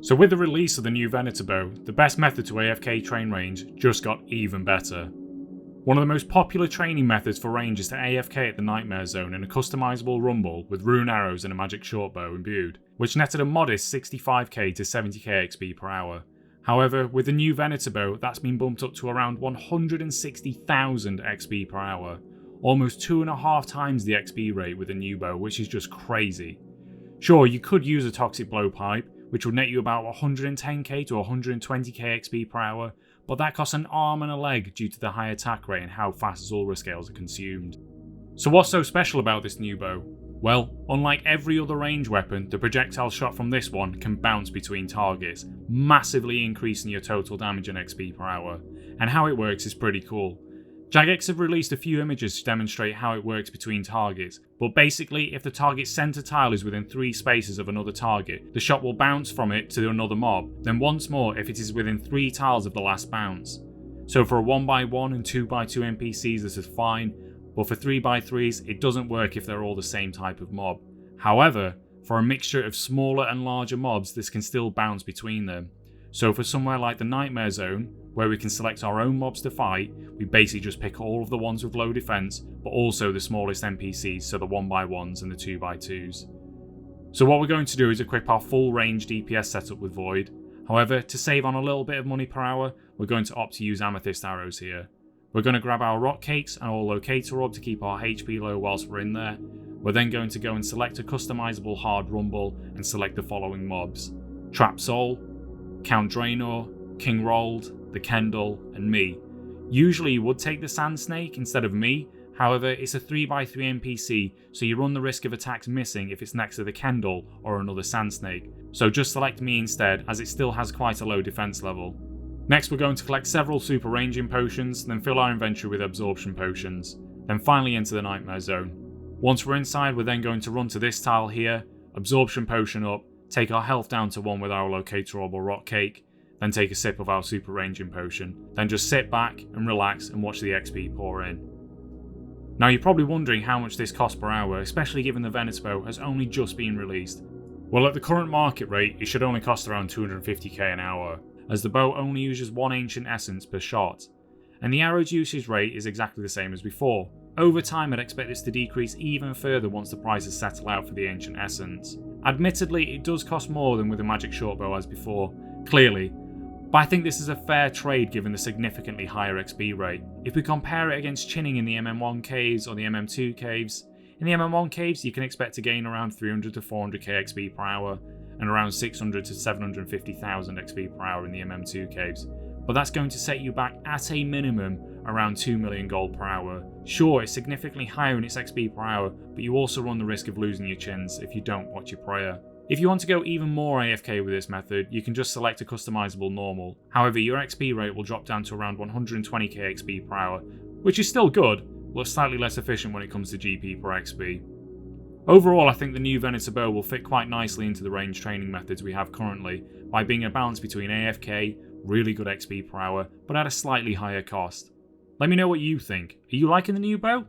So with the release of the new Venator bow, the best method to AFK train range just got even better. One of the most popular training methods for range is to AFK at the Nightmare Zone in a customizable rumble with rune arrows and a magic shortbow imbued, which netted a modest 65k to 70k XP per hour. However, with the new Venator bow, that's been bumped up to around 160,000 XP per hour, almost 2.5 times the XP rate with a new bow, which is just crazy. Sure, you could use a toxic blowpipe, which would net you about 110k to 120k XP per hour, but that costs an arm and a leg due to the high attack rate and how fast Zulrah scales are consumed. So what's so special about this new bow? Well, unlike every other range weapon, the projectile shot from this one can bounce between targets, massively increasing your total damage and XP per hour, and how it works is pretty cool. Jagex have released a few images to demonstrate how it works between targets, but basically if the target's center tile is within 3 spaces of another target, the shot will bounce from it to another mob, then once more if it is within 3 tiles of the last bounce. So for a 1x1 and 2x2 NPCs this is fine, but for 3x3s it doesn't work if they're all the same type of mob. However, for a mixture of smaller and larger mobs this can still bounce between them. So for somewhere like the Nightmare Zone, where we can select our own mobs to fight, we basically just pick all of the ones with low defense, but also the smallest NPCs, so the 1x1s and the 2x2s. So what we're going to do is equip our full range DPS setup with Void. However, to save on a little bit of money per hour, we're going to opt to use Amethyst arrows here. We're going to grab our rock cakes and our locator orb to keep our HP low whilst we're in there. We're then going to go and select a customizable hard rumble and select the following mobs: Trap Soul, Count Draenor, King Rold, the Kendall, and me. Usually you would take the Sand Snake instead of me, however it's a 3x3 NPC, so you run the risk of attacks missing if it's next to the Kendall or another Sand Snake, so just select me instead as it still has quite a low defense level. Next we're going to collect several super ranging potions, then fill our inventory with absorption potions, then finally enter the Nightmare Zone. Once we're inside we're then going to run to this tile here, absorption potion up, take our health down to 1 with our locator orb or rock cake, then take a sip of our super ranging potion, then just sit back and relax and watch the XP pour in. Now you're probably wondering how much this costs per hour, especially given the Venator bow has only just been released. Well, at the current market rate it should only cost around 250k an hour, as the bow only uses 1 ancient essence per shot, and the arrow's usage rate is exactly the same as before. Over time I'd expect this to decrease even further once the prices settle out for the ancient essence. Admittedly it does cost more than with the magic shortbow as before, clearly, but I think this is a fair trade given the significantly higher XP rate. If we compare it against chinning in the MM1 caves or the MM2 caves, in the MM1 caves you can expect to gain around 300 to 400k XP per hour and around 600 to 750,000 XP per hour in the MM2 caves, but that's going to set you back at a minimum around 2 million gold per hour. Sure, it's significantly higher in its XP per hour, but you also run the risk of losing your chins if you don't watch your prayer. If you want to go even more AFK with this method, you can just select a customizable normal. However, your XP rate will drop down to around 120k XP per hour, which is still good, but slightly less efficient when it comes to GP per XP. Overall, I think the new Venator bow will fit quite nicely into the range training methods we have currently, by being a balance between AFK, really good XP per hour, but at a slightly higher cost. Let me know what you think. Are you liking the new bow?